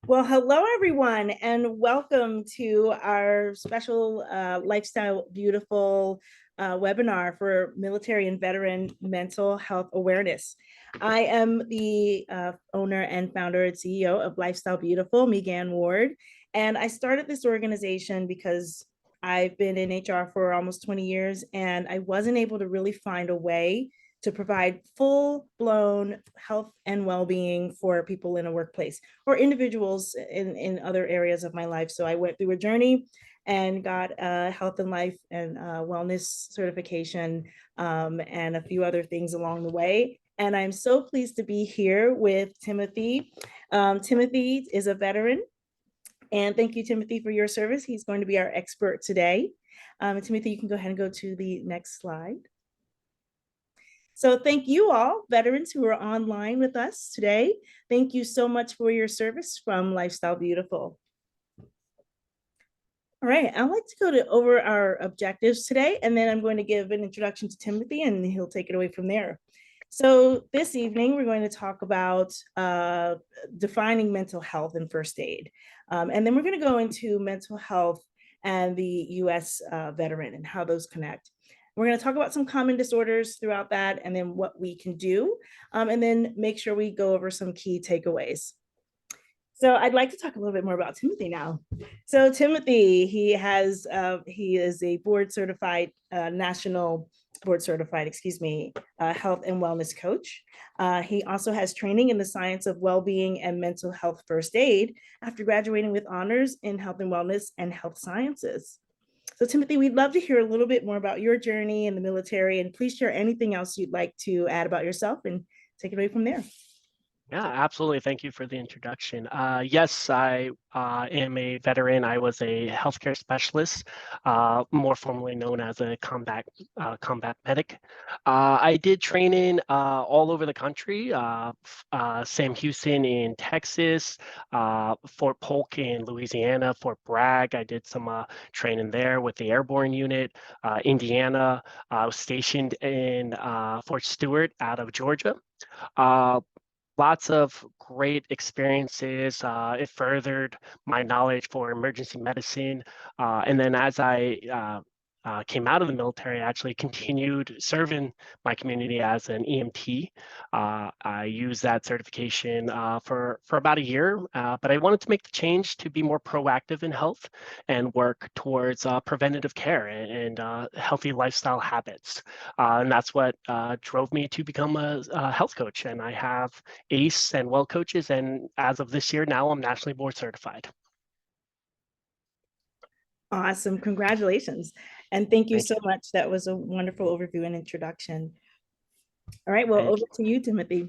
Well, hello everyone, and welcome to our special Lifestyle Beautiful webinar for military and veteran mental health awareness. I am the owner and founder and CEO of Lifestyle Beautiful, Megan Ward, and I started this organization because I've been in HR for almost 20 years, and I wasn't able to really find a way to provide full-blown health and well-being for people in a workplace or individuals in other areas of my life. So I went through a journey and got a health and life and wellness certification and a few other things along the way. And I'm so pleased to be here with Timothy. Timothy is a veteran. And thank you, Timothy, for your service. He's going to be our expert today. Timothy, you can go ahead and go to the next slide. So thank you all, veterans who are online with us today. Thank you so much for your service from Lifestyle Beautiful. All right, I'd like to go over our objectives today, and then I'm going to give an introduction to Timothy, and he'll take it away from there. So this evening, we're going to talk about defining mental health and first aid. And then we're going to go into mental health and the U.S. Veteran and how those connect. We're going to talk about some common disorders throughout that and then what we can do, and then make sure we go over some key takeaways. So I'd like to talk a little bit more about Timothy now. So Timothy, he is a board certified, national board certified, health and wellness coach. He also has training in the science of well-being and mental health first aid after graduating with honors in health and wellness and health sciences. So Timothy, we'd love to hear a little bit more about your journey in the military, and please share anything else you'd like to add about yourself and take it away from there. Yeah, absolutely. Thank you for the introduction. Yes, I am a veteran. I was a healthcare specialist, more formally known as a combat medic. I did training all over the country. Sam Houston in Texas, Fort Polk in Louisiana, Fort Bragg. I did some training there with the airborne unit. Indiana. I was stationed in Fort Stewart out of Georgia. Lots of great experiences. It furthered my knowledge for emergency medicine. And then as I came out of the military, I actually continued serving my community as an EMT. I used that certification for about a year, but I wanted to make the change to be more proactive in health and work towards preventative care and healthy lifestyle habits. And that's what drove me to become a health coach. And I have ACE and well coaches, and as of this year now, I'm nationally board certified. Awesome. Congratulations. And thank you Thank so you. much. That was a wonderful overview and introduction. All right, well, Thank over you. to you, Timothy.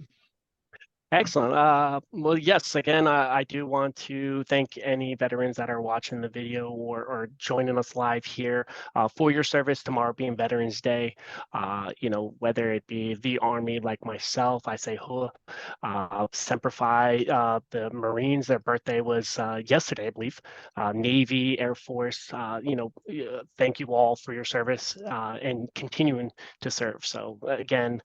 Excellent. Well, yes, again, I do want to thank any veterans that are watching the video or joining us live here for your service tomorrow being Veterans Day. Whether it be the Army like myself, I say Semper Fi, the Marines, their birthday was yesterday, I believe. Navy, Air Force, thank you all for your service and continuing to serve. So again,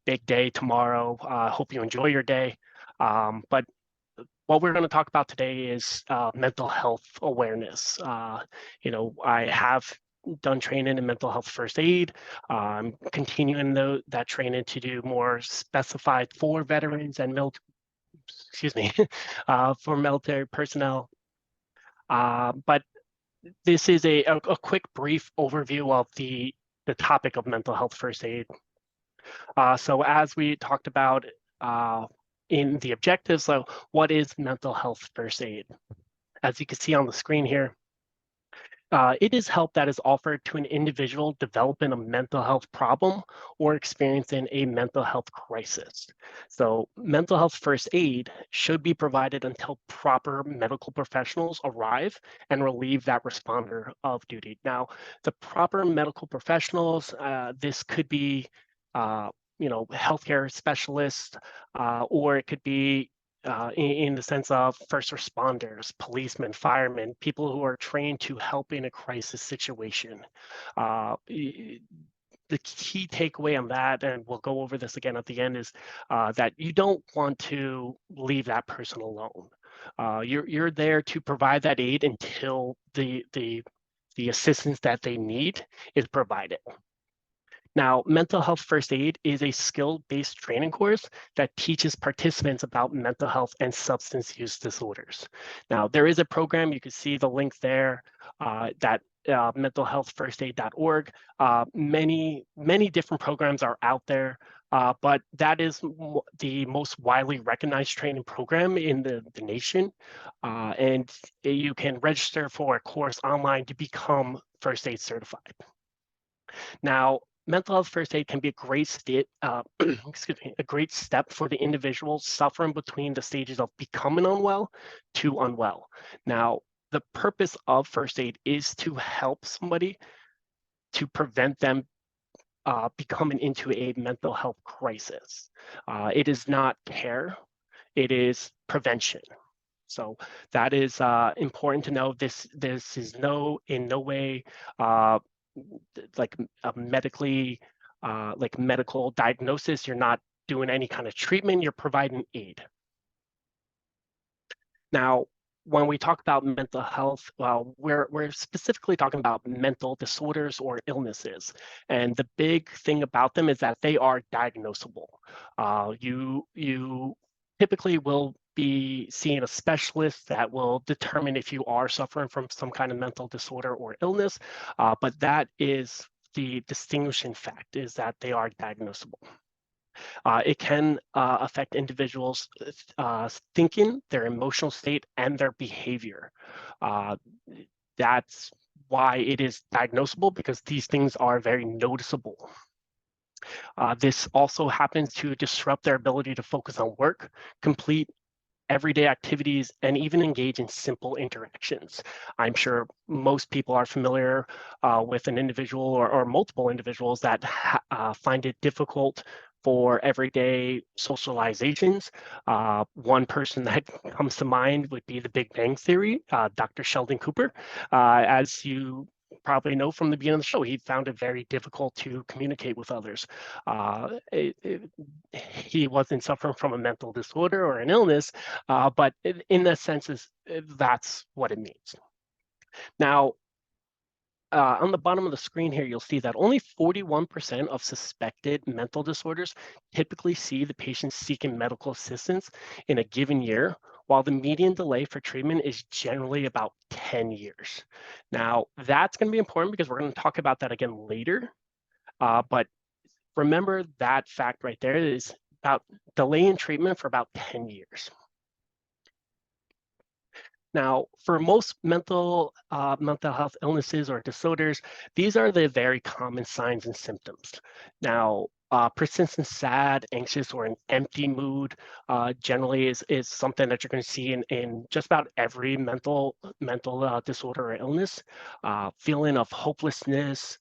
big day tomorrow. Hope you enjoy your day. But what we're going to talk about today is mental health awareness. I have done training in mental health first aid. I'm continuing that training to do more specified for veterans and for military personnel. But this is a quick brief overview of the topic of mental health first aid. So as we talked about in the objectives, so what is mental health first aid? As you can see on the screen here, it is help that is offered to an individual developing a mental health problem or experiencing a mental health crisis. So mental health first aid should be provided until proper medical professionals arrive and relieve that responder of duty. Now, the proper medical professionals, this could be healthcare specialists, or it could be in the sense of first responders, policemen, firemen, people who are trained to help in a crisis situation. The key takeaway on that, and we'll go over this again at the end, is that you don't want to leave that person alone. You're there to provide that aid until the assistance that they need is provided. Now, mental health first aid is a skill-based training course that teaches participants about mental health and substance use disorders. Now, there is a program, you can see the link there, that mentalhealthfirstaid.org. Many different programs are out there, but that is the most widely recognized training program in the nation. And you can register for a course online to become first aid certified. Now, mental health first aid can be a great a great step for the individual suffering between the stages of becoming unwell to unwell. Now, the purpose of first aid is to help somebody to prevent them becoming into a mental health crisis. It is not care, it is prevention. So that is important to know. This is in no way like a medical diagnosis. You're not doing any kind of treatment. You're providing aid. Now, when we talk about mental health, well, we're specifically talking about mental disorders or illnesses. And the big thing about them is that they are diagnosable. You typically will be seeing a specialist that will determine if you are suffering from some kind of mental disorder or illness, but that is the distinguishing fact, is that they are diagnosable. It can affect individuals' thinking, their emotional state, and their behavior. Uh, that's why it is diagnosable, because these things are very noticeable. This also happens to disrupt their ability to focus on work, complete everyday activities, and even engage in simple interactions. I'm sure most people are familiar with an individual or multiple individuals that find it difficult for everyday socializations. One person that comes to mind would be the Big Bang Theory, Dr. Sheldon Cooper. As you probably know from the beginning of the show, he found it very difficult to communicate with others. He wasn't suffering from a mental disorder or an illness, but in that sense, that's what it means. Now, on the bottom of the screen here, you'll see that only 41% of suspected mental disorders typically see the patient seeking medical assistance in a given year, while the median delay for treatment is generally about 10 years. Now, that's going to be important because we're going to talk about that again later. But remember that fact right there is about delay in treatment for about 10 years. Now, for most mental health illnesses or disorders, these are the very common signs and symptoms. Now, persistent sad, anxious, or an empty mood generally is something that you're going to see in just about every mental disorder or illness. Feeling of hopelessness,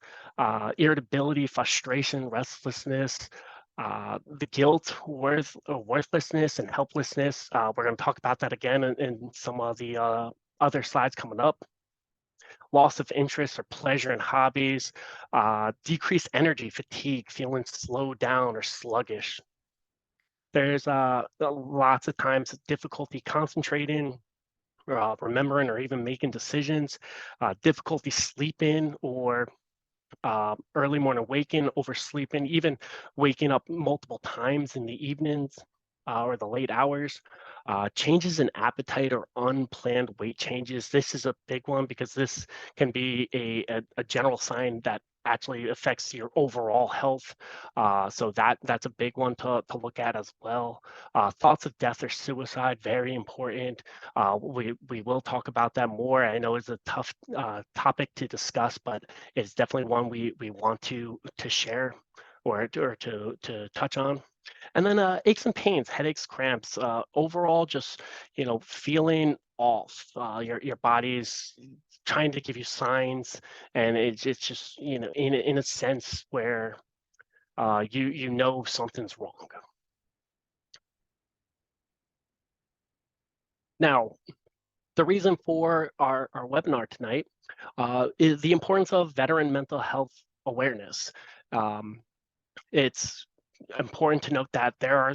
irritability, frustration, restlessness, the guilt, worthlessness, and helplessness. We're going to talk about that again in some of the other slides coming up. Loss of interest or pleasure in hobbies, decreased energy, fatigue, feeling slowed down or sluggish. There's lots of times difficulty concentrating, remembering, or even making decisions, difficulty sleeping or early morning waking, oversleeping, even waking up multiple times in the evenings or the late hours. Changes in appetite or unplanned weight changes. This is a big one because this can be a general sign that actually affects your overall health. So that's a big one to look at as well. Thoughts of death or suicide, very important. We will talk about that more. I know it's a tough topic to discuss, but it's definitely one we want to share or to touch on. And then aches and pains, headaches, cramps, overall just, feeling off. Your body's trying to give you signs, and it's just, in a sense where you know something's wrong. Now, the reason for our webinar tonight is the importance of veteran mental health awareness. It's important to note that there are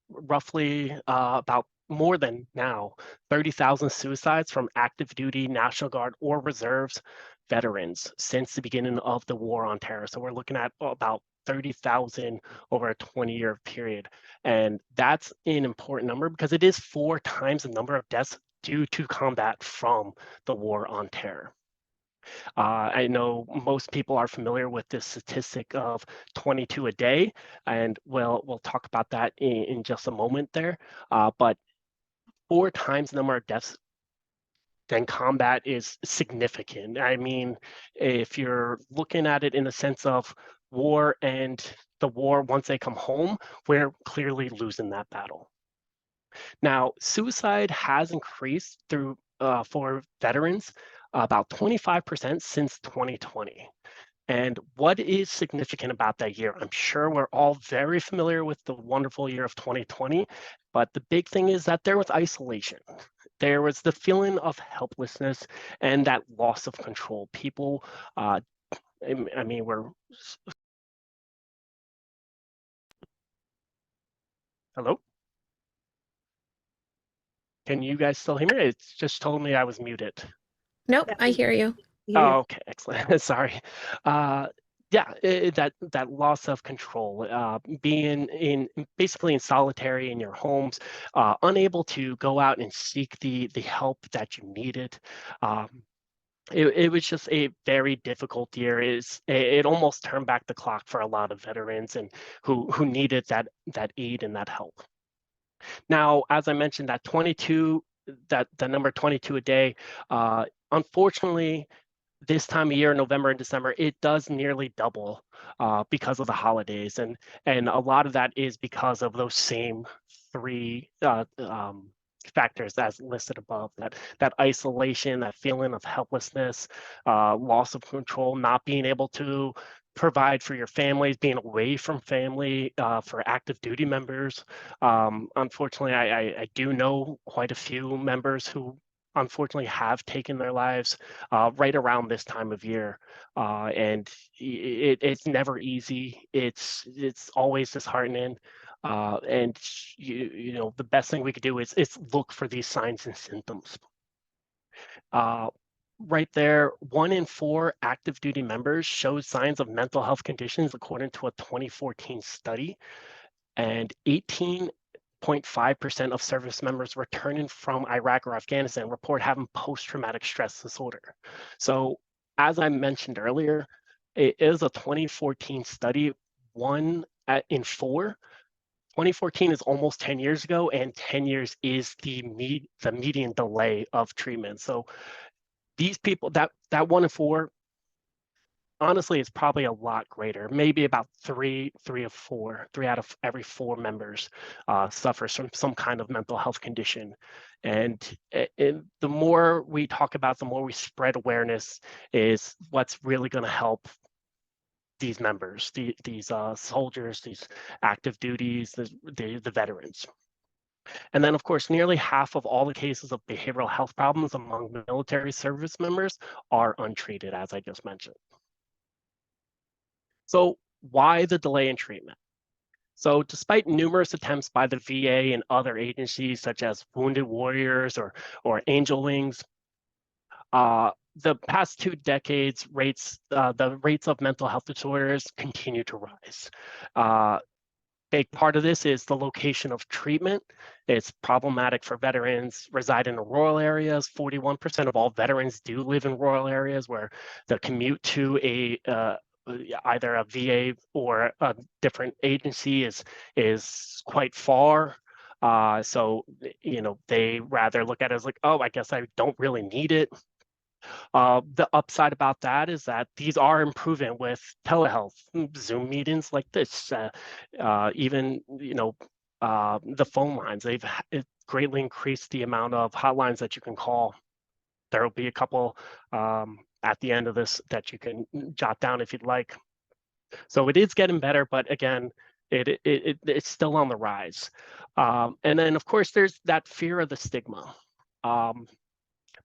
roughly about more than now 30,000 suicides from active duty, National Guard, or reserves veterans since the beginning of the war on terror. So we're looking at about 30,000 over a 20-year period. And that's an important number because it is 4 times the number of deaths due to combat from the war on terror. I know most people are familiar with this statistic of 22 a day, and we'll talk about that in just a moment there. But 4 times the number of deaths than combat is significant. I mean, if you're looking at it in the sense of war and the war, once they come home, we're clearly losing that battle. Now, suicide has increased through for veterans about 25% since 2020. And what is significant about that year? I'm sure we're all very familiar with the wonderful year of 2020, but the big thing is that there was isolation. There was the feeling of helplessness and that loss of control. People, I mean, we're, hello? Can you guys still hear me? It's just told me I was muted. Nope, I hear you. Oh, okay, excellent. Sorry. Uh, yeah, that loss of control, being in basically in solitary in your homes, unable to go out and seek the help that you needed. Um, it was just a very difficult year. It almost turned back the clock for a lot of veterans and who needed that aid and that help. Now, as I mentioned, that the number 22 a day, unfortunately, this time of year, November and December, it does nearly double because of the holidays, and a lot of that is because of those same three factors as listed above: that isolation, that feeling of helplessness, loss of control, not being able to provide for your families, being away from family for active duty members. Unfortunately, I do know quite a few members who unfortunately have taken their lives right around this time of year, and it's never easy. It's always disheartening, and you know the best thing we could do is look for these signs and symptoms. Uh, right there, 1 in 4 active duty members showed signs of mental health conditions according to a 2014 study, and 18.5% of service members returning from Iraq or Afghanistan report having post-traumatic stress disorder. So, as I mentioned earlier, it is a 2014 study, 1 in 4. 2014 is almost 10 years ago, and 10 years is the median delay of treatment. So these people, that 1 in 4, honestly, it's probably a lot greater. Maybe about three out of every 4 members suffers from some kind of mental health condition. And the more we talk about, the more we spread awareness is what's really going to help these members, these soldiers, these active duties, the veterans. And then, of course, nearly half of all the cases of behavioral health problems among military service members are untreated, as I just mentioned. So why the delay in treatment? So despite numerous attempts by the VA and other agencies such as Wounded Warriors or Angel Wings, the past 2 decades, the rates of mental health disorders continue to rise. Big part of this is the location of treatment. It's problematic for veterans residing in rural areas. 41% of all veterans do live in rural areas where the commute to either a VA or a different agency is quite far. So you know they rather look at it as like, oh, I guess I don't really need it. The upside about that is that these are improving with telehealth, Zoom meetings like this, even the phone lines. It greatly increased the amount of hotlines that you can call. There will be a couple at the end of this that you can jot down if you'd like. So it is getting better, but again, it's still on the rise. And then of course there's that fear of the stigma.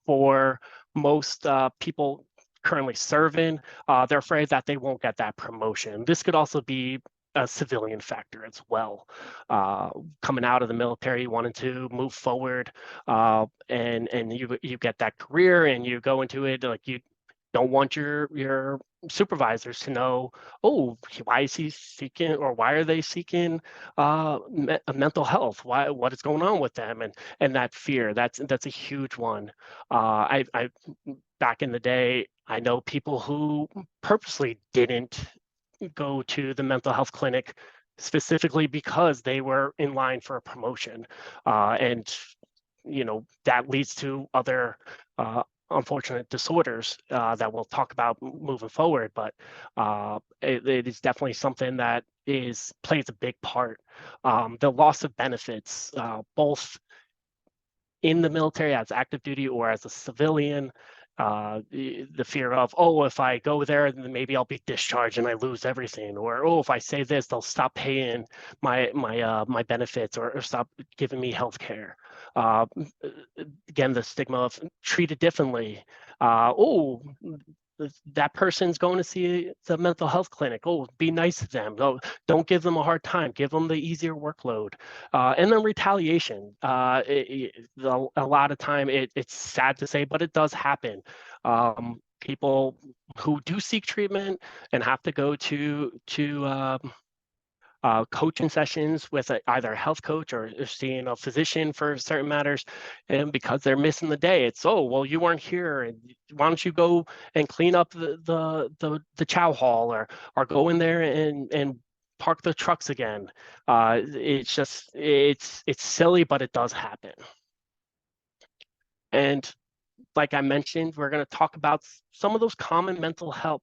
For most people currently serving, they're afraid that they won't get that promotion. This could also be a civilian factor as well. Coming out of the military, wanting to move forward, and you get that career and you go into it like you don't want your supervisors to know, oh, why is he seeking, or why are they seeking mental health? What is going on with them? And that fear, that's a huge one. I back in the day, I know people who purposely didn't go to the mental health clinic specifically because they were in line for a promotion, and that leads to other unfortunate disorders that we'll talk about moving forward. But it is definitely something that plays a big part. The loss of benefits, both in the military as active duty or as a civilian, the fear of, oh, if I go there, then maybe I'll be discharged and I lose everything, or oh, if I say this, they'll stop paying my benefits, or stop giving me health care. Again, the stigma of treated differently. Oh, that person's going to see the mental health clinic. Oh, be nice to them. Don't give them a hard time. Give them the easier workload. And then retaliation. A lot of time, it's sad to say, but it does happen. People who do seek treatment and have to go to coaching sessions with either a health coach or seeing a physician for certain matters, and because they're missing the day, it's, oh, well, you weren't here, and why don't you go and clean up the chow hall, or go in there and park the trucks again. It's just it's silly, but it does happen. And like I mentioned, we're going to talk about some of those common mental health.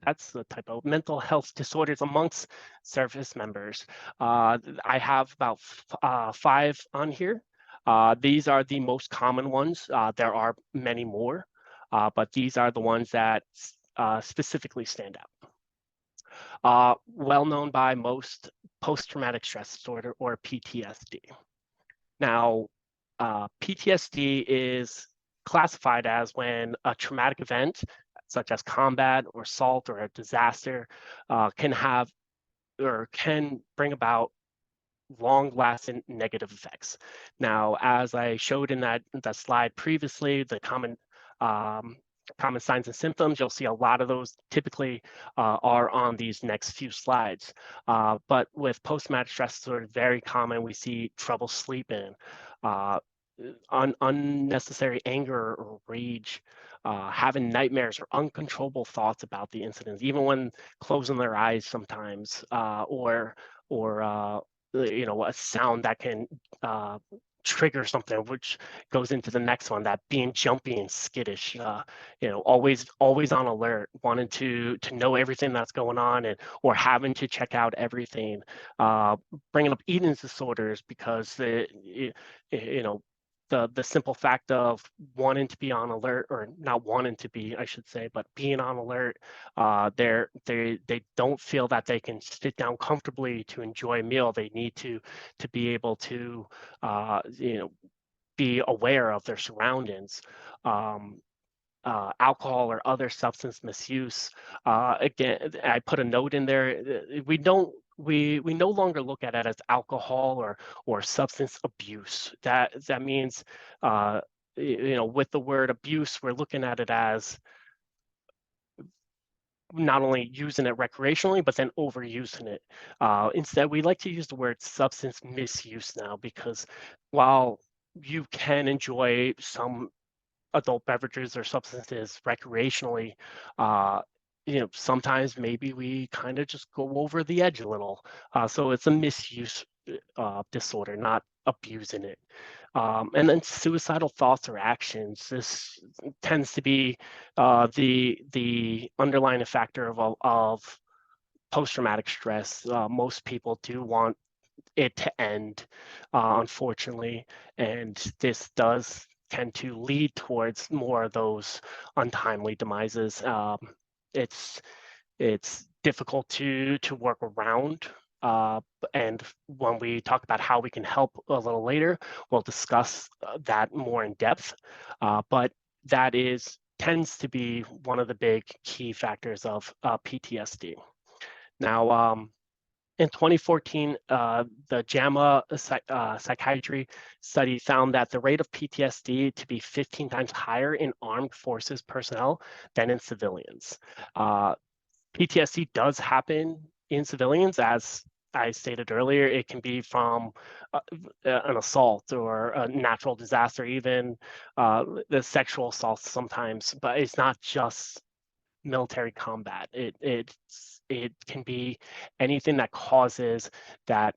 That's the typo. Mental health disorders amongst service members. I have about 5 on here. These are the most common ones. There are many more, but these are the ones that specifically stand out. Well known by most, post-traumatic stress disorder, or PTSD. Now, PTSD is classified as when a traumatic event, such as combat or assault or a disaster, can bring about long-lasting negative effects. Now, as I showed in that slide previously, the common signs and symptoms, you'll see a lot of those typically are on these next few slides. But with post-traumatic stress disorder, very common, we see trouble sleeping, unnecessary anger or rage, having nightmares or uncontrollable thoughts about the incidents, even when closing their eyes sometimes, or a sound that can trigger something, which goes into the next one, that being jumpy and skittish, always on alert, wanting to know everything that's going on, or having to check out everything, bringing up eating disorders because the simple fact of wanting to be on alert, or not wanting to be, I should say, but being on alert, they don't feel that they can sit down comfortably to enjoy a meal. They need to be able to be aware of their surroundings. Alcohol or other substance misuse. Again, I put a note in there. We no longer look at it as alcohol or substance abuse. That means, with the word abuse, we're looking at it as not only using it recreationally, but then overusing it. Instead, we like to use the word substance misuse now, because while you can enjoy some adult beverages or substances recreationally, sometimes maybe we kind of just go over the edge a little. So it's a misuse disorder, not abusing it. And then suicidal thoughts or actions. This tends to be the underlying factor of post-traumatic stress. Most people do want it to end, unfortunately, and this does tend to lead towards more of those untimely demises. It's difficult to work around, and when we talk about how we can help a little later, we'll discuss that more in depth. But that tends to be one of the big key factors of PTSD. Now, in 2014, the JAMA psychiatry study found that the rate of PTSD to be 15 times higher in armed forces personnel than in civilians. PTSD does happen in civilians, as I stated earlier. It can be from an assault or a natural disaster, even the sexual assaults sometimes, but it's not just military combat. It can be anything that causes that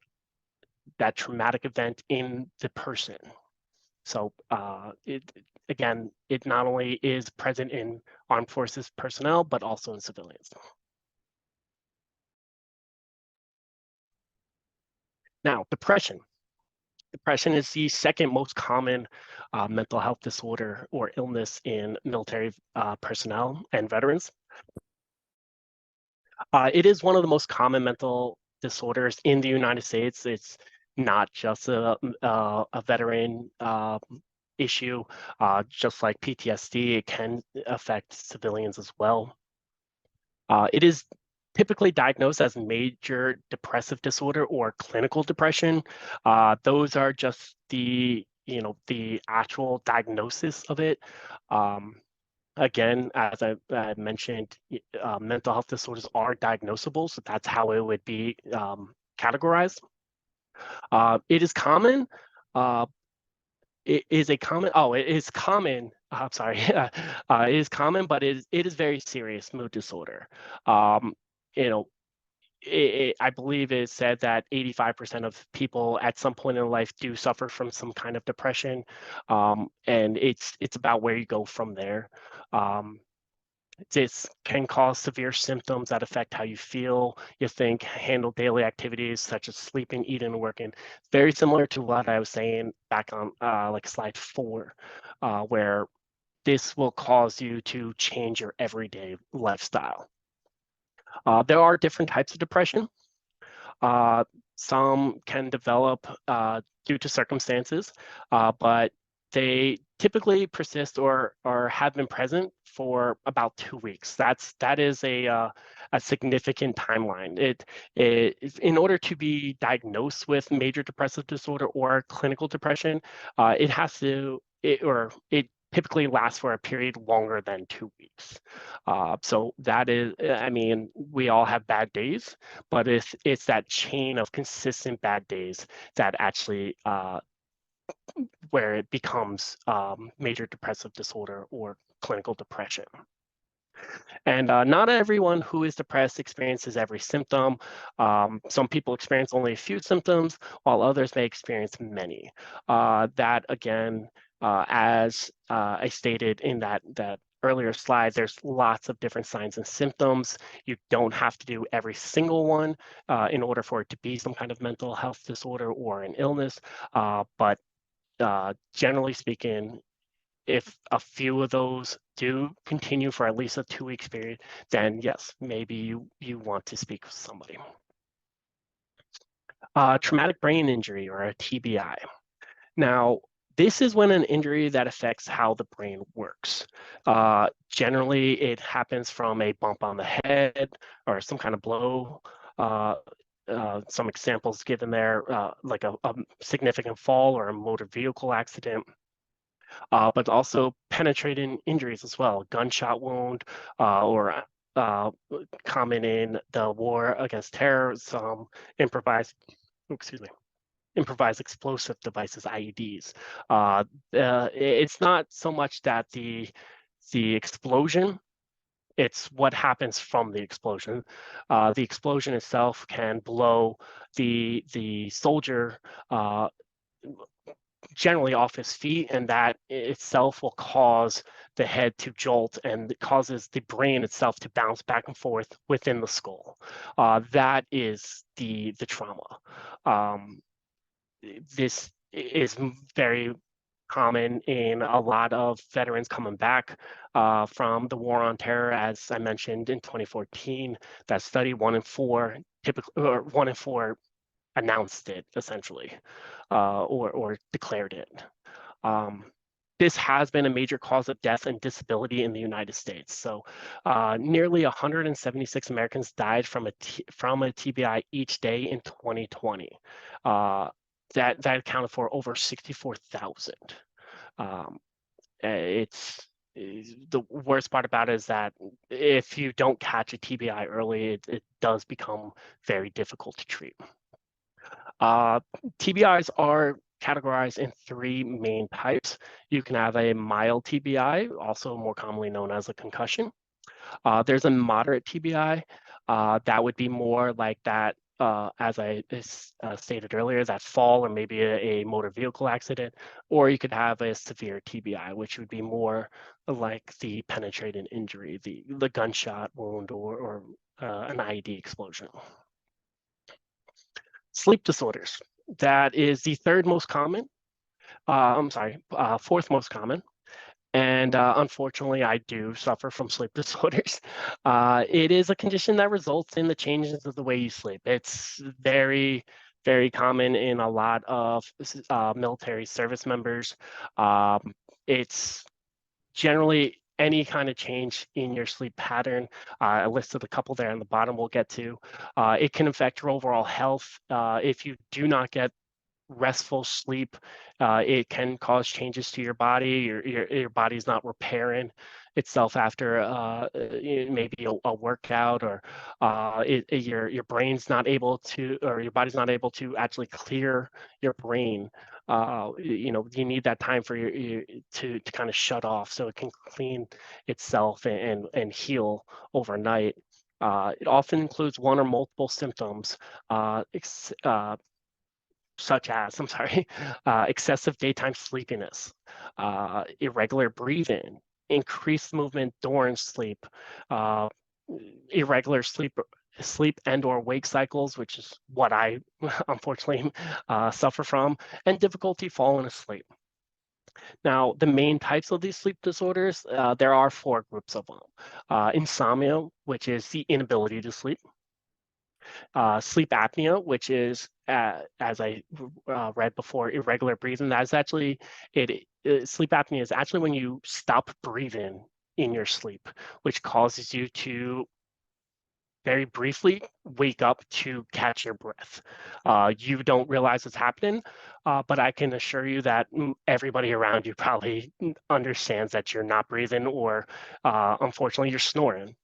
traumatic event in the person. So it not only is present in armed forces personnel, but also in civilians. Now, depression. Depression is the second most common mental health disorder or illness in military personnel and veterans. It is one of the most common mental disorders in the United States. It's not just a veteran issue. Just like PTSD, it can affect civilians as well. It is typically diagnosed as major depressive disorder or clinical depression. Those are just the actual diagnosis of it. Again, as I mentioned, mental health disorders are diagnosable, so that's how it would be categorized. It is common. It is common. I'm sorry. It is common, but it is very serious mood disorder. You know, I believe it said that 85% of people at some point in life do suffer from some kind of depression, and it's about where you go from there. This can cause severe symptoms that affect how you feel, you think, handle daily activities such as sleeping, eating, and working. Very similar to what I was saying back on like slide 4, where this will cause you to change your everyday lifestyle. There are different types of depression. Some can develop due to circumstances, but they typically persist or have been present for about 2 weeks. That is a significant timeline. In order to be diagnosed with major depressive disorder or clinical depression, it typically lasts for a period longer than 2 weeks. So that is, I mean, we all have bad days, but it's that chain of consistent bad days that actually where it becomes major depressive disorder or clinical depression. And not everyone who is depressed experiences every symptom. Some people experience only a few symptoms, while others may experience many. That again, as I stated in that earlier slide, there's lots of different signs and symptoms. You don't have to do every single one in order for it to be some kind of mental health disorder or an illness. But generally speaking, if a few of those do continue for at least a 2 week period, then yes, maybe you want to speak with somebody. Traumatic brain injury, or a TBI. Now, this is when an injury that affects how the brain works. Generally, it happens from a bump on the head or some kind of blow. Some examples given there, like a significant fall or a motor vehicle accident. But also penetrating injuries as well, gunshot wound, or common in the war against terror, some improvised explosive devices, IEDs. It's not so much that the explosion, it's what happens from the explosion. The explosion itself can blow the soldier generally off his feet, and that itself will cause the head to jolt, and it causes the brain itself to bounce back and forth within the skull. That is the trauma. This is very common in a lot of veterans coming back from the war on terror. As I mentioned in 2014, that study, 1 in 4 announced it essentially, or declared it. this has been a major cause of death and disability in the United States. So nearly 176 Americans died from a TBI each day in 2020. That accounted for over 64,000. It's the worst part about it is that if you don't catch a TBI early, it does become very difficult to treat. TBIs are categorized in three main types. You can have a mild TBI, also more commonly known as a concussion. There's a moderate TBI. That would be more like that, as I stated earlier, that fall or maybe a motor vehicle accident, or you could have a severe TBI, which would be more like the penetrating injury, the gunshot wound or an IED explosion. Sleep disorders. That is the third most common. Fourth most common. And unfortunately, I do suffer from sleep disorders. It is a condition that results in the changes of the way you sleep. It's very, very common in a lot of military service members. It's generally any kind of change in your sleep pattern. I listed a couple there on the bottom we'll get to. It can affect your overall health. If you do not get restful sleep, it can cause changes to your body. Your body's not repairing itself after maybe a workout, or your brain's not able to, or your body's not able to actually clear your brain. You need that time for your to kind of shut off so it can clean itself and heal overnight. It often includes one or multiple symptoms, such as, excessive daytime sleepiness, irregular breathing, increased movement during sleep, uh, irregular sleep and or wake cycles, which is what I unfortunately suffer from, and difficulty falling asleep. Now, the main types of these sleep disorders, there are four groups of them. Insomnia, which is the inability to sleep. Sleep apnea, which is, as I read before, irregular breathing. That's actually, sleep apnea is actually when you stop breathing in your sleep, which causes you to very briefly wake up to catch your breath. You don't realize it's happening, but I can assure you that everybody around you probably understands that you're not breathing, or unfortunately you're snoring.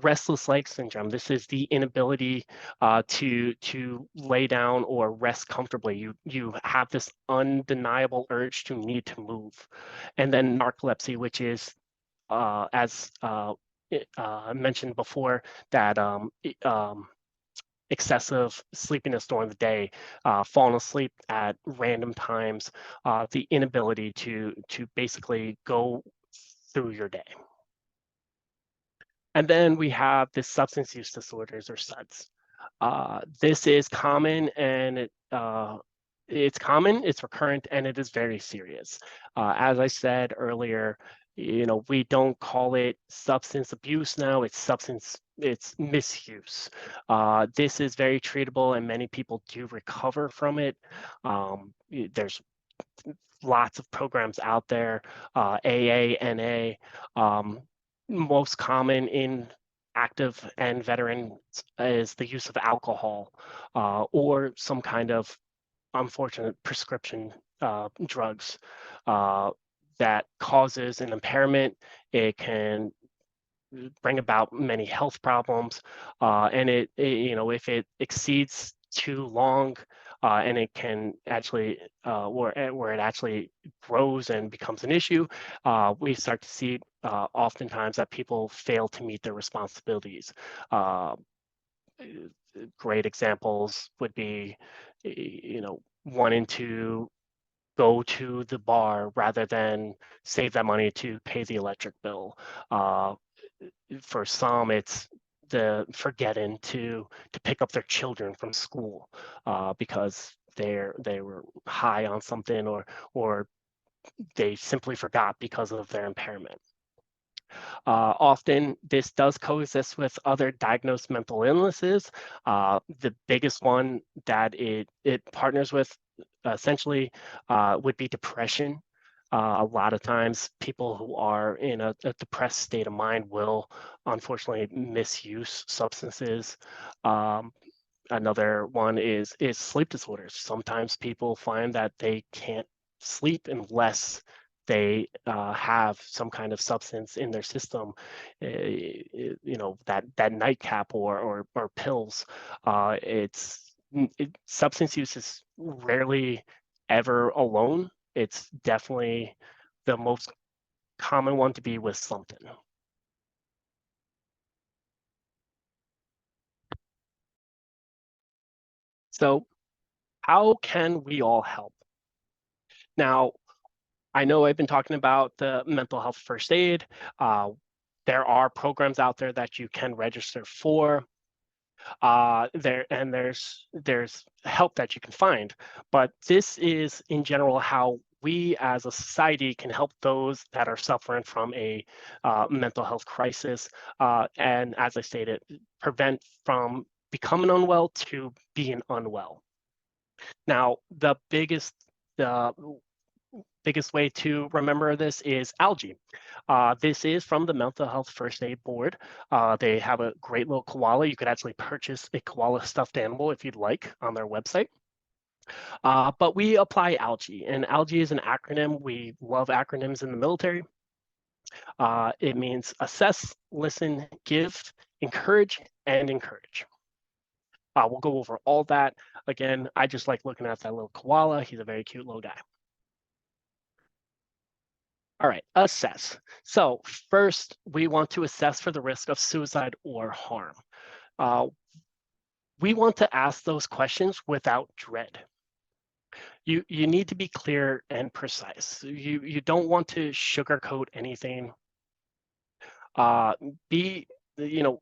Restless leg syndrome. This is the inability to lay down or rest comfortably. You have this undeniable urge to need to move. And then narcolepsy, which is, as mentioned before, that excessive sleepiness during the day, falling asleep at random times, the inability to basically go through your day. And then we have the substance use disorders, or SUDS. This is common, and it's common, it's recurrent, and it is very serious. As I said earlier, we don't call it substance abuse now, it's misuse. This is very treatable, and many people do recover from it. There's lots of programs out there, AA, NA. Most common in active and veterans is the use of alcohol, or some kind of unfortunate prescription drugs that causes an impairment. It can bring about many health problems, and if it exceeds too long, and it can actually, where it actually grows and becomes an issue, we start to see oftentimes that people fail to meet their responsibilities. Great examples would be, wanting to go to the bar rather than save that money to pay the electric bill. For some, it's the forgetting to pick up their children from school because they were high on something, or they simply forgot because of their impairment. Often this does coexist with other diagnosed mental illnesses. The biggest one that it partners with essentially would be depression. A lot of times, people who are in a depressed state of mind will unfortunately misuse substances. Um, Another one is sleep disorders. Sometimes people find that they can't sleep unless they have some kind of substance in their system, that nightcap or pills. Substance use is rarely ever alone. It's definitely the most common one to be with something. So how can we all help? Now, I know I've been talking about the mental health first aid. Uh, there are programs out there that you can register for. There's help that you can find, but this is in general how we as a society can help those that are suffering from a mental health crisis, and as I stated, prevent from becoming unwell to being unwell. Now, the biggest way to remember this is algae. This is from the Mental Health First Aid Board. They have a great little koala. You could actually purchase a koala stuffed animal if you'd like on their website. But we apply algae, and algae is an acronym. We love acronyms in the military. It means assess, listen, give, encourage, and encourage. We'll go over all that. Again, I just like looking at that little koala. He's a very cute little guy. All right, assess. So first, we want to assess for the risk of suicide or harm. Uh, we want to ask those questions without dread. You need to be clear and precise. You don't want to sugarcoat anything. Uh, be you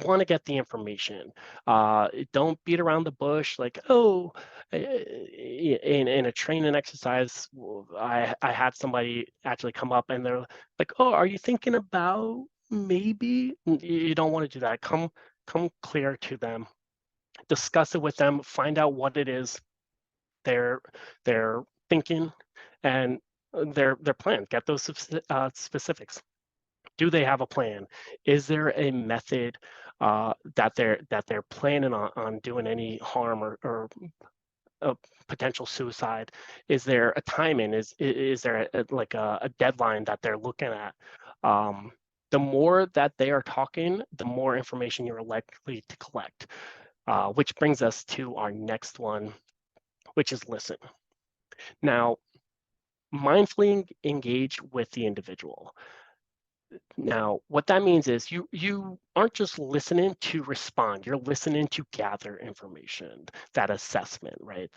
want to get the information. Don't beat around the bush like, oh, in a training exercise, I had somebody actually come up and they're like, oh, are you thinking about maybe? You don't want to do that. Come clear to them, discuss it with them, find out what it is they're they're thinking, and their plan. Get those specifics. Do they have a plan? Is there a method that they're planning on doing any harm or a potential suicide? Is there a timing? Is there a deadline that they're looking at? Um, the more that they are talking, the more information you're likely to collect. Which brings us to our next one, which is listen. Now, mindfully engage with the individual. Now, what that means is you aren't just listening to respond, you're listening to gather information, that assessment, right?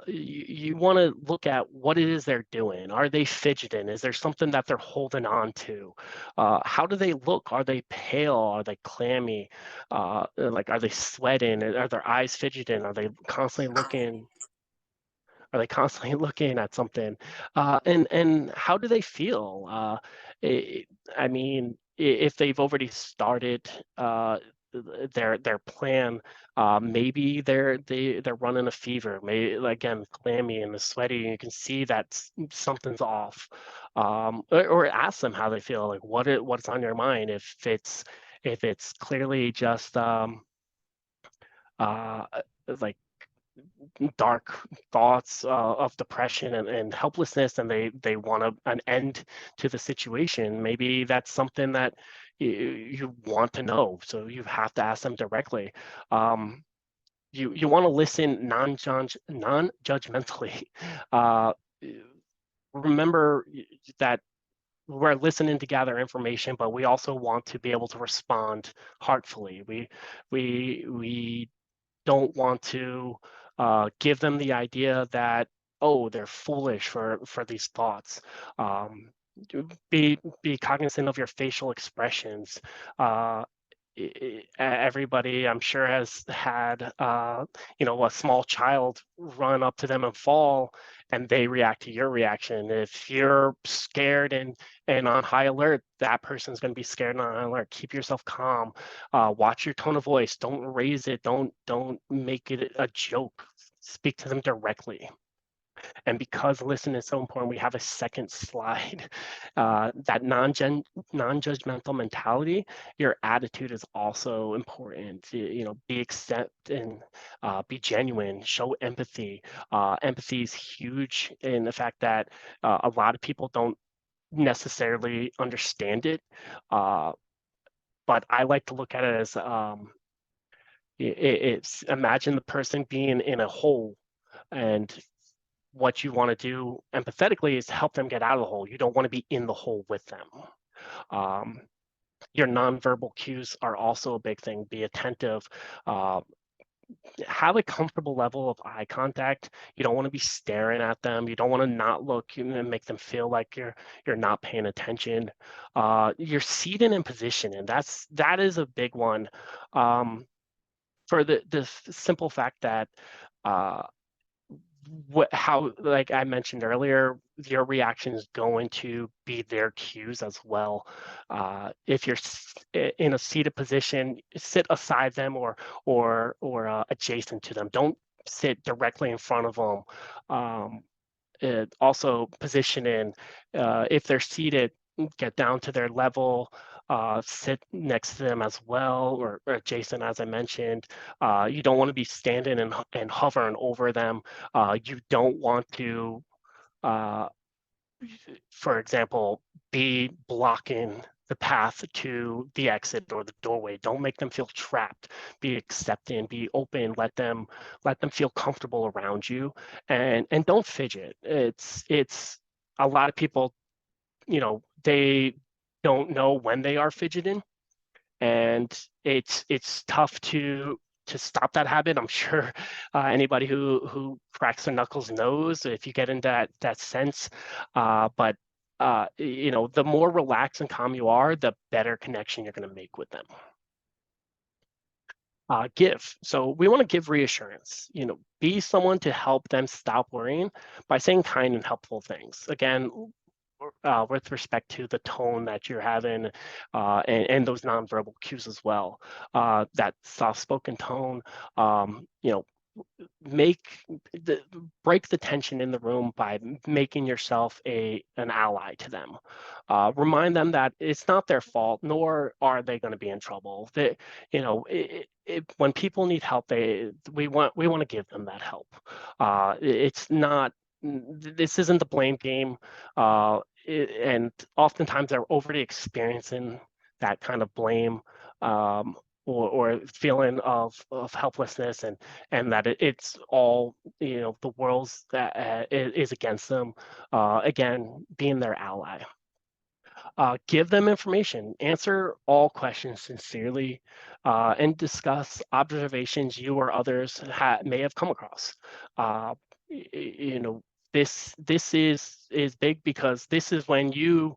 You want to look at what it is they're doing. Are they fidgeting? Is there something that they're holding on to? How do they look? Are they pale? Are they clammy? Are they sweating? Are their eyes fidgeting? Are they constantly looking at something? And how do they feel? I I mean, if they've already started their plan, maybe they're running a fever. Maybe again, clammy and sweaty. You can see that something's off. Or ask them how they feel. Like what's on your mind? If it's clearly just uh, like dark thoughts of depression and helplessness, and they want an end to the situation, maybe that's something that you want to know, so you have to ask them directly. You want to listen non-judgmentally. uh, Remember that we're listening to gather information, but we also want to be able to respond heartfully. We don't want to give them the idea that, oh, they're foolish for these thoughts. Um, be cognizant of your facial expressions. Uh, Everybody, I'm sure, has had a small child run up to them and fall, and they react to your reaction. If you're scared and on high alert, that person's going to be scared and on high alert. Keep yourself calm. Watch your tone of voice. Don't raise it. Don't make it a joke. Speak to them directly. And because listening is so important, we have a second slide. That non-judgmental mentality, your attitude is also important. Be accept and be genuine, show empathy. Empathy is huge in the fact that a lot of people don't necessarily understand it. But I like to look at it as it's imagine the person being in a hole, and what you want to do empathetically is help them get out of the hole. You don't want to be in the hole with them. Um, your nonverbal cues are also a big thing. Be attentive. Uh, have a comfortable level of eye contact. You don't want to be staring at them. You don't want to not look and make them feel like you're not paying attention. You're seated in position, and that is a big one. For the simple fact that how, like I mentioned earlier, your reaction is going to be their cues as well. If you're in a seated position, sit aside them or adjacent to them. Don't sit directly in front of them. Also positioning, if they're seated, get down to their level, sit next to them as well, or adjacent, as I mentioned. You don't want to be standing and hovering over them. You don't want to, uh, for example, be blocking the path to the exit or the doorway. Don't make them feel trapped. Be accepting, be open, let them feel comfortable around you, and don't fidget. It's a lot of people, they don't know when they are fidgeting, and it's tough to stop that habit. I'm sure anybody who cracks their knuckles knows if you get into that sense. But the more relaxed and calm you are, the better connection you're going to make with them. Give. So we want to give reassurance. Be someone to help them stop worrying by saying kind and helpful things. Again, with respect to the tone that you're having, and those nonverbal cues as well. That soft-spoken tone, make break the tension in the room by making yourself an ally to them. Remind them that it's not their fault, nor are they going to be in trouble. When people need help, we want to give them that help. It's not. This isn't the blame game, and oftentimes they're overly experiencing that kind of blame, or feeling of helplessness, and that it's all, the world's that is against them. Again, being their ally. Give them information, answer all questions sincerely, and discuss observations you or others may have come across. Uh, this is big, because this is when you,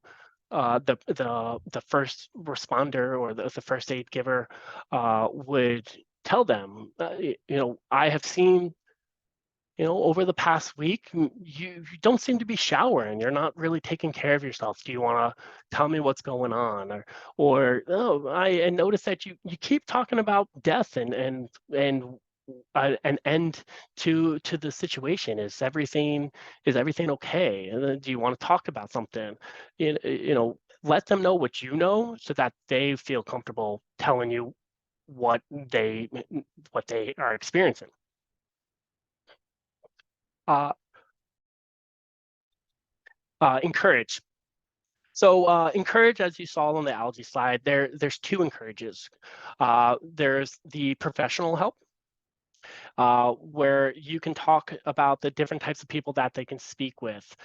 the first responder or the first aid giver, would tell them, I have seen, over the past week, you don't seem to be showering. You're not really taking care of yourself. Do you want to tell me what's going on? Or oh, I noticed that you keep talking about death and an end to the situation. Is everything okay? And then, do you want to talk about something? Let them know what you know, so that they feel comfortable telling you what they are experiencing. Uh, Encourage. So encourage, as you saw on the algae slide, there's two encourages. There's the professional help, where you can talk about the different types of people that they can speak with,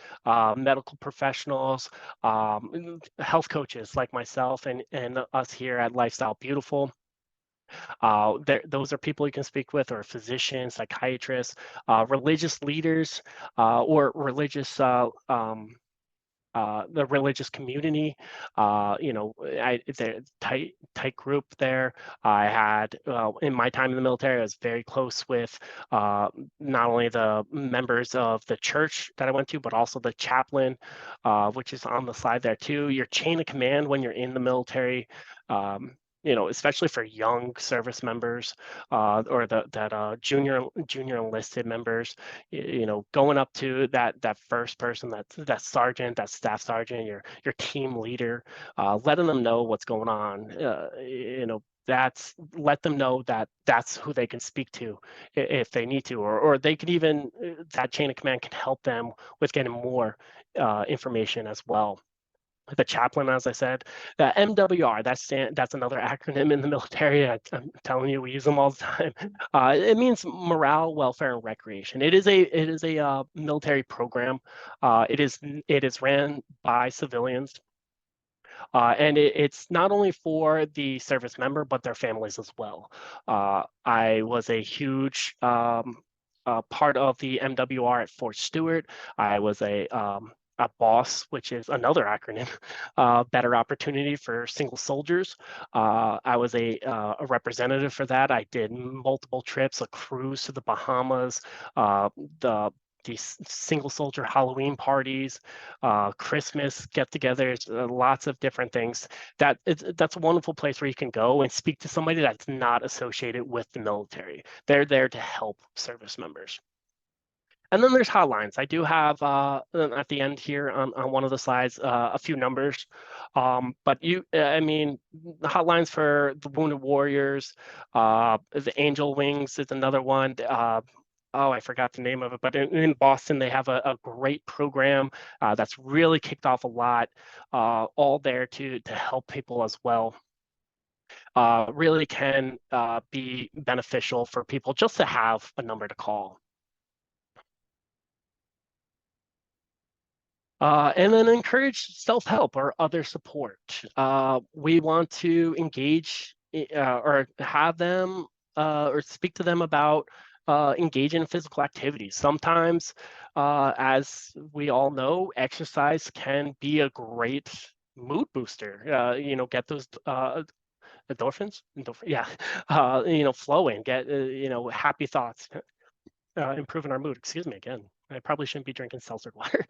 medical professionals, health coaches like myself and us here at Lifestyle Beautiful. Those are people you can speak with, or physicians, psychiatrists, religious leaders, or the religious community. The tight group there. I had, in my time in the military, I was very close with not only the members of the church that I went to, but also the chaplain, which is on the slide there too. Your chain of command when you're in the military. especially for young service members, or that junior enlisted members, going up to that first person, that sergeant, that staff sergeant, your team leader, letting them know what's going on. Let them know that that's who they can speak to if they need to, or they could even, that chain of command can help them with getting more information as well. The chaplain, as I said, the MWR, that's another acronym in the military. I'm telling you, we use them all the time. It means morale, welfare, and recreation. It is a military program. It is ran by civilians, and it's not only for the service member but their families as well. I was a huge part of the MWR at Fort Stewart. I was a BOSS, which is another acronym, Better Opportunity for Single Soldiers. I was a representative for that. I did multiple trips, a cruise to the Bahamas, the these single soldier Halloween parties, Christmas get-togethers, lots of different things. That's a wonderful place where you can go and speak to somebody that's not associated with the military. They're there to help service members. And then there's hotlines. I do have at the end here on one of the slides a few numbers, but the hotlines for the Wounded Warriors, the Angel Wings is another one. Oh, I forgot the name of it, but in Boston they have a great program that's really kicked off a lot, all there to help people as well. Really can be beneficial for people just to have a number to call. And then encourage self-help or other support. We want to engage or have them or speak to them about engaging in physical activities. Sometimes, as we all know, exercise can be a great mood booster. Get those endorphins, yeah, flowing, get happy thoughts, improving our mood. Excuse me again. I probably shouldn't be drinking seltzer water.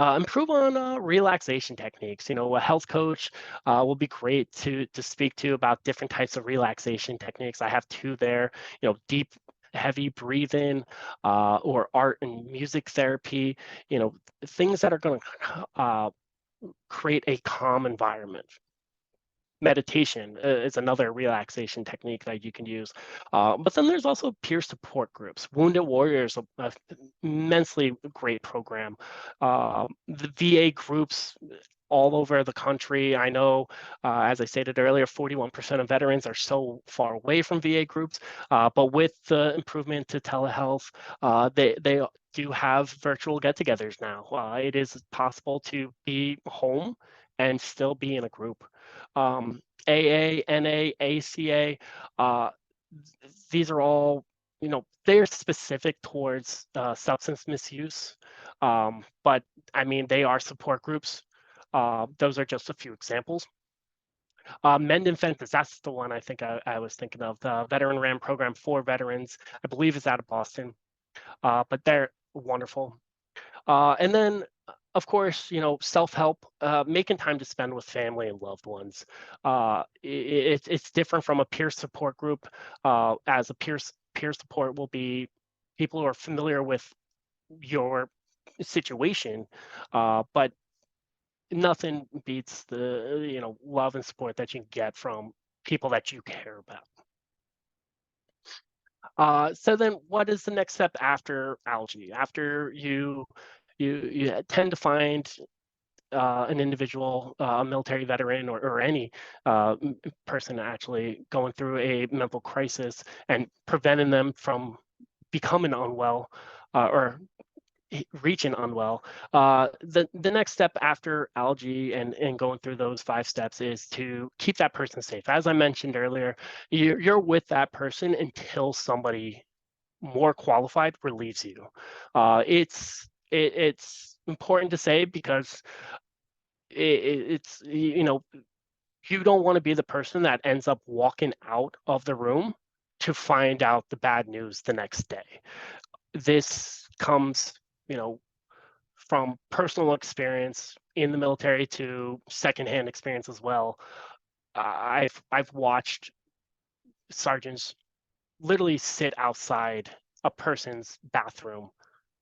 Improve on relaxation techniques. A health coach will be great to speak to about different types of relaxation techniques. I have two there. Deep, heavy breathing, or art and music therapy. Things that are going to create a calm environment. Meditation is another relaxation technique that you can use. But then there's also peer support groups. Wounded Warriors, a immensely great program. The VA groups all over the country. I know, as I stated earlier, 41% of veterans are so far away from VA groups, but with the improvement to telehealth, they do have virtual get-togethers now. It is possible to be home and still be in a group. AA, NA, ACA, these are all, they're specific towards substance misuse, but they are support groups. Those are just a few examples. Mend and Fences, that's the one I think I was thinking of. The Veteran RAM program for veterans, I believe is out of Boston, but they're wonderful. And then, of course, self-help, making time to spend with family and loved ones. It's different from a peer support group, as a peer support will be people who are familiar with your situation, but nothing beats the love and support that you can get from people that you care about. So then what is the next step after Algae? After you tend to find an individual, a military veteran, or any person actually going through a mental crisis and preventing them from becoming unwell, or reaching unwell. The next step after Algae and going through those 5 steps is to keep that person safe. As I mentioned earlier, you're with that person until somebody more qualified relieves you. It's important to say because it's you don't want to be the person that ends up walking out of the room to find out the bad news the next day. This comes from personal experience in the military to secondhand experience as well. I've watched sergeants literally sit outside a person's bathroom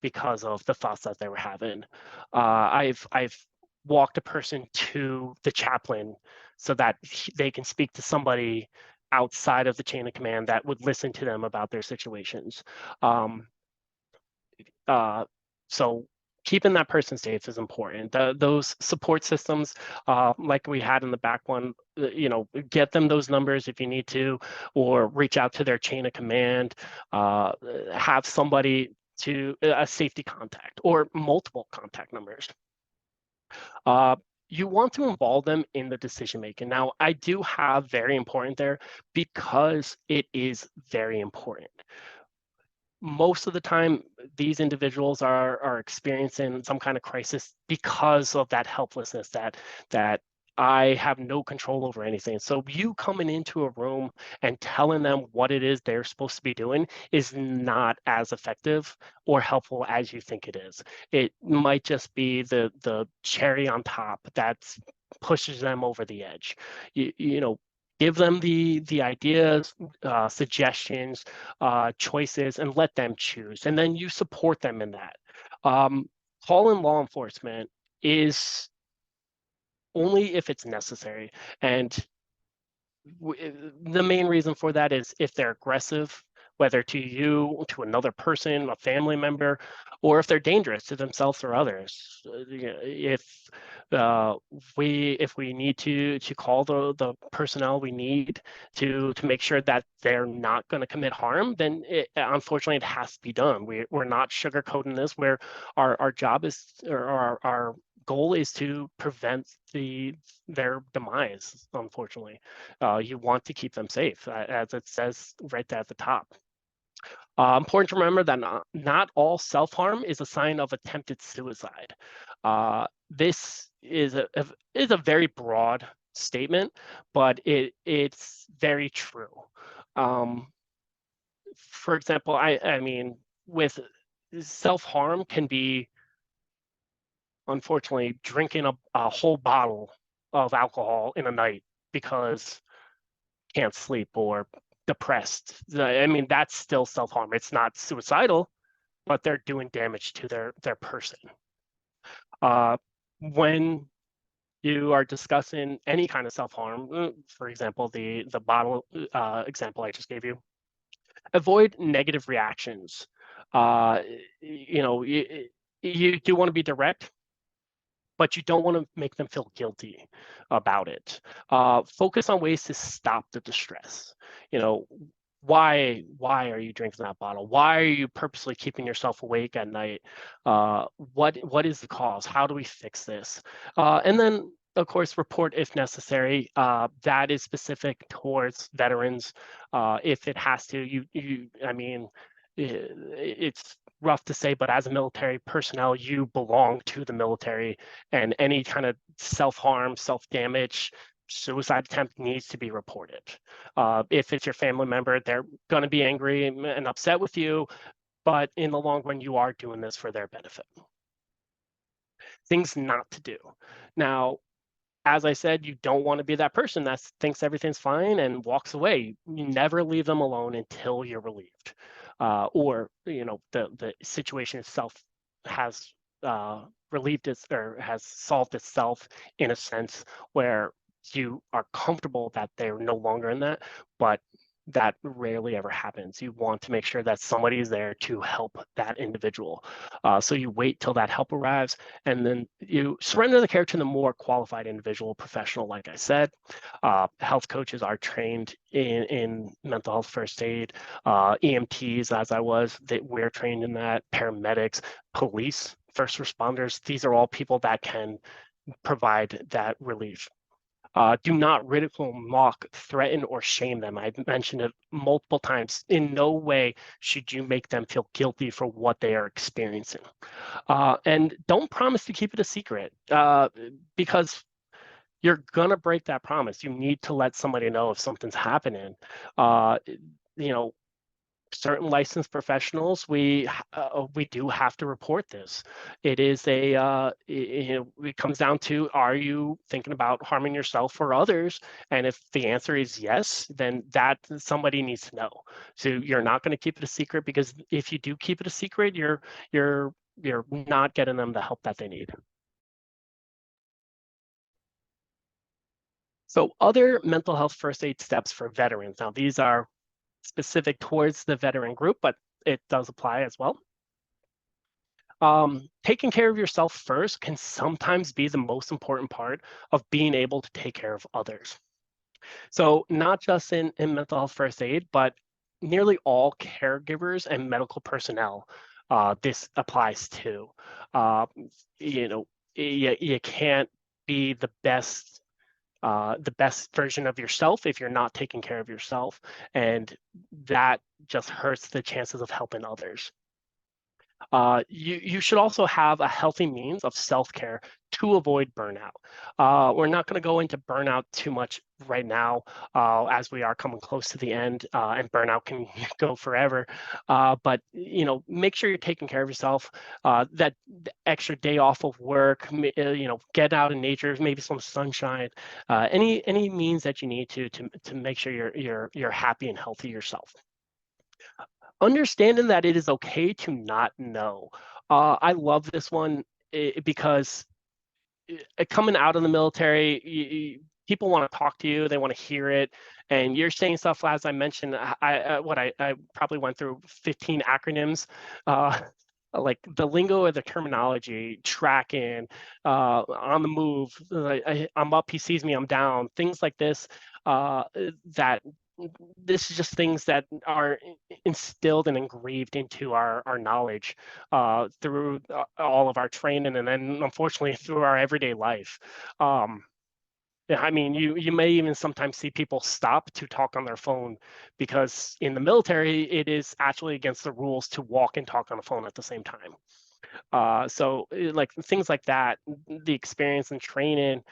because of the thoughts that they were having. I've walked a person to the chaplain so that they can speak to somebody outside of the chain of command that would listen to them about their situations. Um, so keeping that person safe is important. Those support systems, like we had in the back one, get them those numbers if you need to, or reach out to their chain of command. Have somebody to a safety contact or multiple contact numbers. You want to involve them in the decision making. Now, I do have very important there because it is very important. Most of the time, these individuals are experiencing some kind of crisis because of that helplessness, that I have no control over anything. So you coming into a room and telling them what it is they're supposed to be doing is not as effective or helpful as you think it is. It might just be the cherry on top that pushes them over the edge. Give them the ideas, suggestions, choices, and let them choose. And then you support them in that. Calling law enforcement is only if it's necessary. And the main reason for that is if they're aggressive, whether to you, to another person, a family member, or if they're dangerous to themselves or others. If we need to call the personnel we need to make sure that they're not going to commit harm, then unfortunately it has to be done. We're not sugarcoating this. Where our job is, or our goal is to prevent their demise. Unfortunately, you want to keep them safe, as it says right there at the top. Important to remember that not all self-harm is a sign of attempted suicide. This is a very broad statement, but it's very true. For example, I mean, with self-harm can be, unfortunately, drinking a whole bottle of alcohol in a night because can't sleep or depressed. I mean, that's still self-harm. It's not suicidal, but they're doing damage to their person. When you are discussing any kind of self-harm, for example, the bottle example I just gave you, avoid negative reactions. You do want to be direct, but you don't want to make them feel guilty about it. Focus on ways to stop the distress. Why are you drinking that bottle? Why are you purposely keeping yourself awake at night? What is the cause? How do we fix this? And then, of course, report if necessary. That is specific towards veterans. If it has to, I mean, it's rough to say, but as a military personnel, you belong to the military, and any kind of self-harm, self-damage, suicide attempt needs to be reported. If it's your family member, they're going to be angry and upset with you, but in the long run, you are doing this for their benefit. Things not to do. Now, as I said, you don't want to be that person that thinks everything's fine and walks away. You never leave them alone until you're relieved, or the situation itself has relieved it or has solved itself in a sense where you are comfortable that they're no longer in that. But that rarely ever happens. You want to make sure that somebody is there to help that individual. So you wait till that help arrives, and then you surrender the care to the more qualified individual professional. Like I said, health coaches are trained in mental health first aid. EMTs, as I was, we're trained in that. Paramedics, police, first responders, these are all people that can provide that relief. Do not ridicule, mock, threaten, or shame them. I've mentioned it multiple times. In no way should you make them feel guilty for what they are experiencing. And don't promise to keep it a secret, because you're going to break that promise. You need to let somebody know if something's happening. certain licensed professionals, we do have to report this. It is it comes down to, are you thinking about harming yourself or others? And if the answer is yes, then that somebody needs to know. So you're not going to keep it a secret, because if you do keep it a secret, you're not getting them the help that they need. So other mental health first aid steps for veterans. Now, these are specific towards the veteran group, but it does apply as well. Taking care of yourself first can sometimes be the most important part of being able to take care of others. So not just in mental health first aid, but nearly all caregivers and medical personnel, this applies to. Uh, you know, you can't be the best version of yourself if you're not taking care of yourself, and that just hurts the chances of helping others. You should also have a healthy means of self-care to avoid burnout. We're not going to go into burnout too much right now, as we are coming close to the end, and burnout can go forever. But make sure you're taking care of yourself. That extra day off of work, get out in nature, maybe some sunshine, any means that you need to make sure you're happy and healthy yourself. Understanding that it is okay to not know. I love this one because coming out of the military, people want to talk to you, they want to hear it, and you're saying stuff. As I mentioned, I probably went through 15 acronyms. Like the lingo or the terminology, tracking, on the move, I'm up, he sees me, I'm down, things like this, that this is just things that are instilled and engraved into our knowledge, through all of our training, and then unfortunately through our everyday life. Yeah, I mean, you may even sometimes see people stop to talk on their phone, because in the military, it is actually against the rules to walk and talk on the phone at the same time. Like things like that, the experience and training,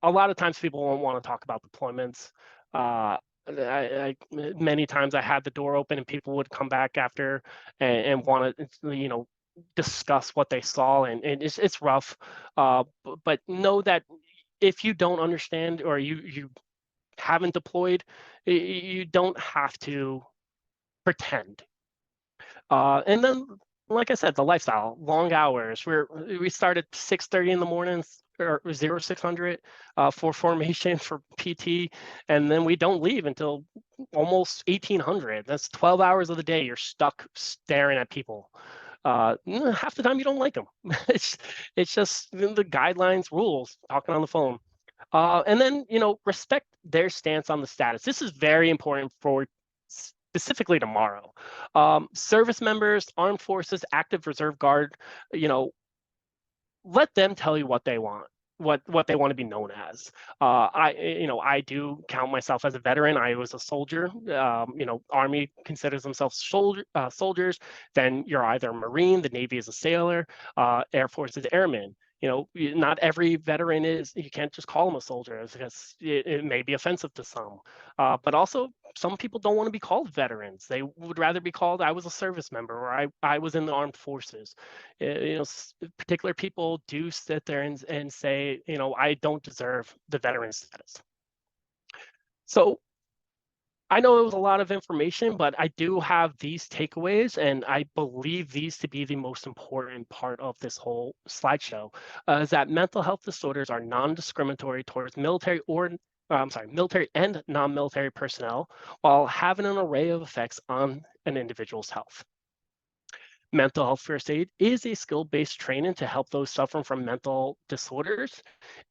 a lot of times people won't want to talk about deployments. Many times I had the door open and people would come back after and want to, discuss what they saw, and it's rough. But know that if you don't understand, or you haven't deployed, you don't have to pretend. And then, like I said, the lifestyle, long hours. We start at 6:30 in the mornings, or 0600, for formation for PT, and then we don't leave until almost 1800. That's 12 hours of the day you're stuck staring at people. Half the time you don't like them. It's just the guidelines, rules, talking on the phone. And then, respect their stance on the status. This is very important for specifically tomorrow. Service members, armed forces, active reserve guard, let them tell you what they want, what they want to be known as. I do count myself as a veteran. I was a soldier. Army considers themselves soldiers. Then you're either a Marine, the Navy is a sailor, Air Force is airman. Not every veteran is, you can't just call them a soldier, because it may be offensive to some. But also, some people don't want to be called veterans. They would rather be called, I was a service member, or I was in the armed forces. Particular people do sit there and say, I don't deserve the veteran status. So I know it was a lot of information, but I do have these takeaways, and I believe these to be the most important part of this whole slideshow, is that mental health disorders are non-discriminatory towards military and non-military personnel, while having an array of effects on an individual's health. Mental health first aid is a skill-based training to help those suffering from mental disorders,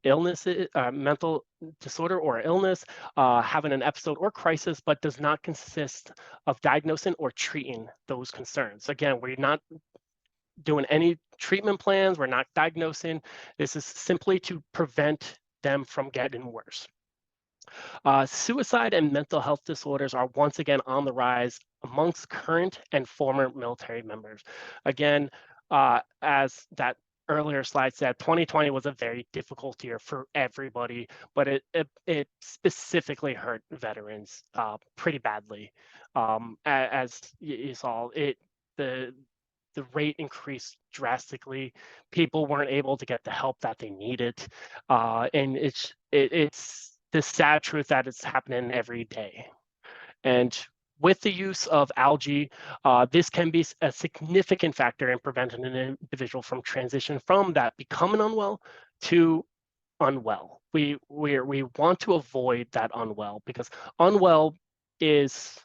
mental disorder or illness, having an episode or crisis, but does not consist of diagnosing or treating those concerns. Again, we're not doing any treatment plans. We're not diagnosing. This is simply to prevent them from getting worse. Suicide and mental health disorders are once again on the rise amongst current and former military members. Again, as that earlier slide said, 2020 was a very difficult year for everybody, but it specifically hurt veterans pretty badly. As you saw, the the rate increased drastically. People weren't able to get the help that they needed, and it's the sad truth that it's happening every day. And with the use of algae, this can be a significant factor in preventing an individual from transition from that becoming unwell to unwell. We want to avoid that unwell, because unwell is,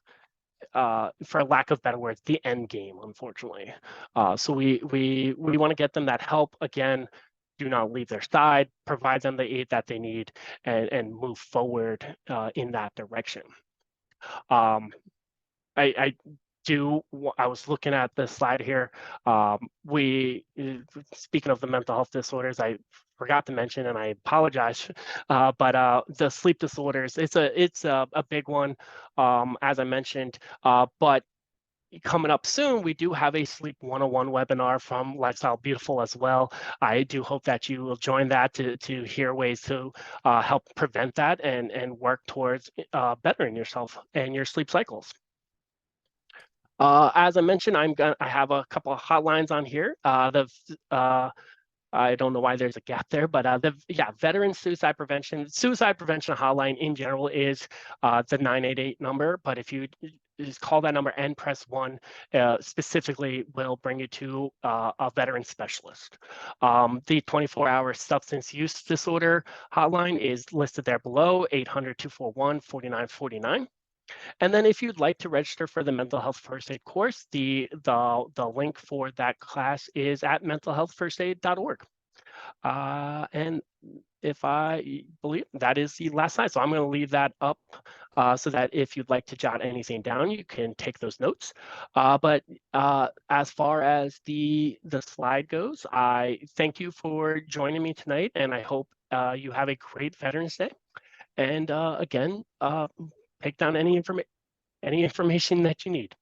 for lack of better words, the end game, unfortunately. So we want to get them that help. Again, do not leave their side, provide them the aid that they need, and move forward in that direction. I was looking at the slide here. Speaking of the mental health disorders, I forgot to mention, and I apologize, but the sleep disorders, it's a big one, as I mentioned, but coming up soon, we do have a Sleep 101 webinar from Lifestyle Beautiful as well. I do hope that you will join that to hear ways to help prevent that and work towards bettering yourself and your sleep cycles. As I mentioned, I have a couple of hotlines on here. I don't know why there's a gap there, but veteran suicide prevention hotline in general is the 988 number. But if you just call that number and press 1, specifically will bring you to a veteran specialist. The 24-hour substance use disorder hotline is listed there below, 800-241-4949. And then if you'd like to register for the mental health first aid course, the link for that class is at mentalhealthfirstaid.org. And if I believe that is the last slide, so I'm going to leave that up so that if you'd like to jot anything down, you can take those notes. But as far as the slide goes, I thank you for joining me tonight, and I hope you have a great Veterans Day. And again, take down any information that you need.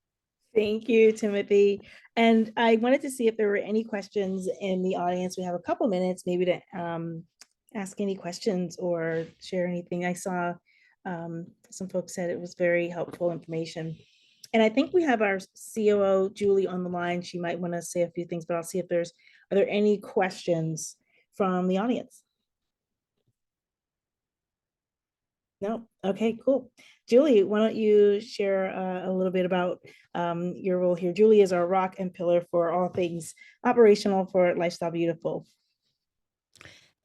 Thank you, Timothy. And I wanted to see if there were any questions in the audience. We have a couple minutes maybe to ask any questions or share anything. I saw some folks said it was very helpful information. And I think we have our COO, Julie, on the line. She might want to say a few things, but I'll see if are there any questions from the audience? No. Okay, cool. Julie, why don't you share a little bit about your role here? Julie is our rock and pillar for all things operational for Lifestyle Beautiful.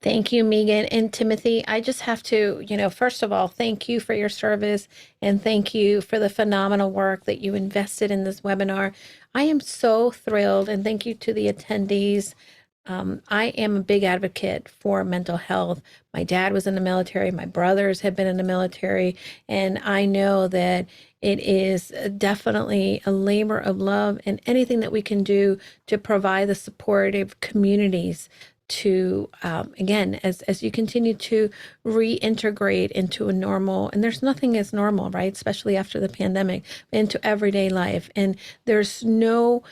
Thank you, Megan and Timothy. I just have to, first of all, thank you for your service and thank you for the phenomenal work that you invested in this webinar. I am so thrilled, and thank you to the attendees. I am a big advocate for mental health. My dad was in the military. My brothers have been in the military. And I know that it is definitely a labor of love, and anything that we can do to provide the supportive communities to, again, as you continue to reintegrate into a normal, and there's nothing as normal, right? Especially after the pandemic, into everyday life. And there's no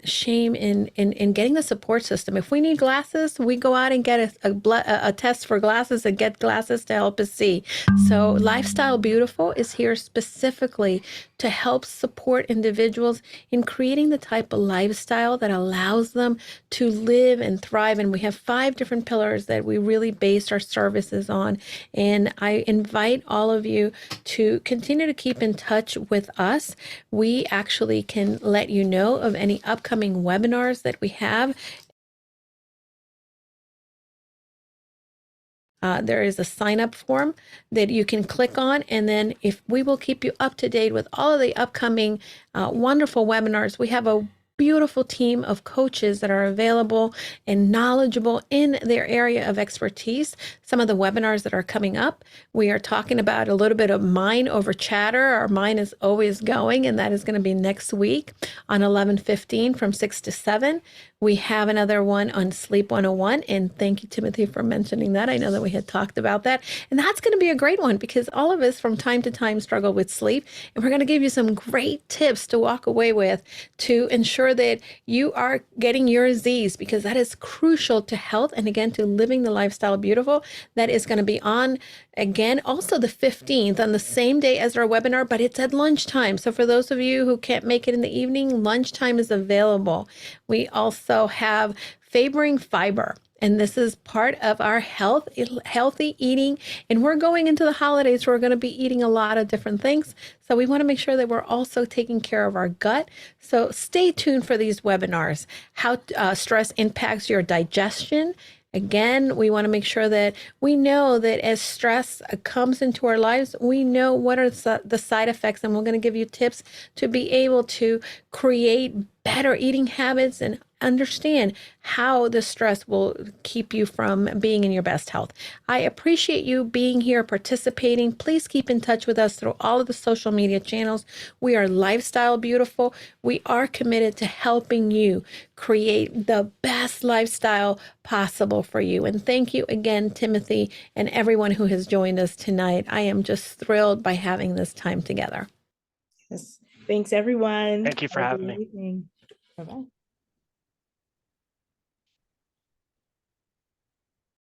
shame in getting the support system. If we need glasses, we go out and get a test for glasses and get glasses to help us see. So Lifestyle Beautiful is here specifically to help support individuals in creating the type of lifestyle that allows them to live and thrive. And we have 5 different pillars that we really based our services on. And I invite all of you to continue to keep in touch with us. We actually can let you know of any upcoming webinars that we have. There is a sign-up form that you can click on, and then we will keep you up to date with all of the upcoming wonderful webinars. We have a beautiful team of coaches that are available and knowledgeable in their area of expertise. Some of the webinars that are coming up, we are talking about a little bit of mind over chatter. Our mind is always going, and that is going to be next week on 11/15 from 6 to 7. We have another one on Sleep 101. And thank you, Timothy, for mentioning that. I know that we had talked about that. And that's going to be a great one because all of us from time to time struggle with sleep. And we're going to give you some great tips to walk away with to ensure that you are getting your Z's, because that is crucial to health and, again, to living the lifestyle beautiful. That is going to be on, again, also the 15th, on the same day as our webinar, but it's at lunchtime. So for those of you who can't make it in the evening, lunchtime is available. We also have favoring fiber, and this is part of our healthy eating. And we're going into the holidays. We're going to be eating a lot of different things. So we want to make sure that we're also taking care of our gut. So stay tuned for these webinars, how stress impacts your digestion. Again, we want to make sure that we know that as stress comes into our lives, we know what are the side effects, and we're going to give you tips to be able to create better eating habits and understand how the stress will keep you from being in your best health. I appreciate you being here, participating. Please keep in touch with us through all of the social media channels. We are Lifestyle Beautiful. We are committed to helping you create the best lifestyle possible for you. And thank you again, Timothy, and everyone who has joined us tonight. I am just thrilled by having this time together. Yes. Thanks, everyone. Thank you for Have a having good me. evening. Bye-bye.